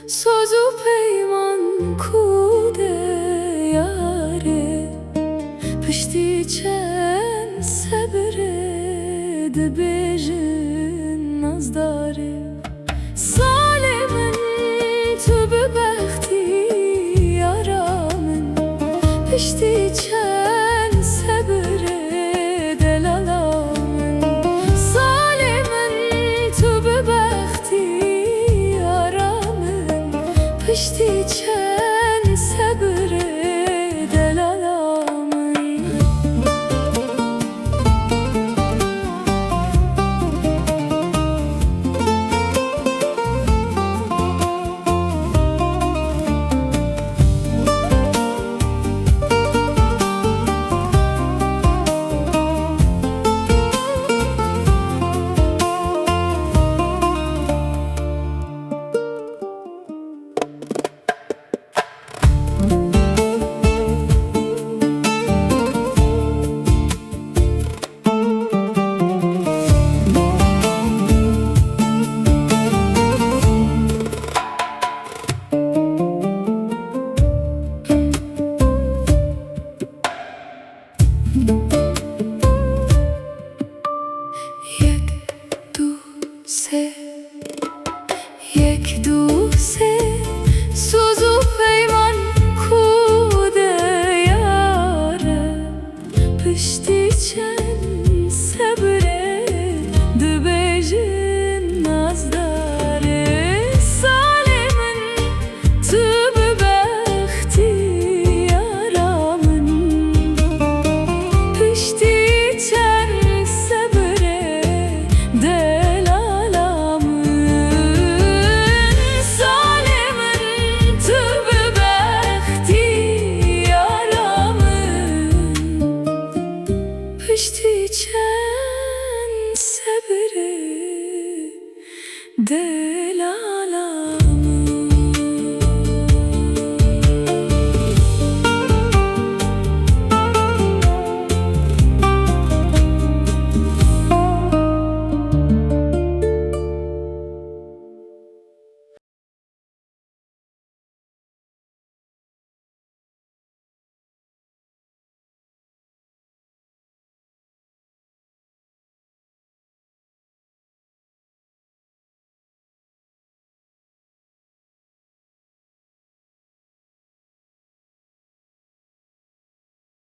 sözü peyman kude yare, pişti çen sebre dibêjin nazdare. Salimin tübü behti yara min, pişti çen sebre delala min. Salimin tübü behti yara min, pişti çen sebre delala min. یک دو سه سوزو پیمان کوده یاره، پشتی چن سبره دبیجین نازداره. سالمن تو ببختی یارامن، پشتی چن سبره pişti çen sebre de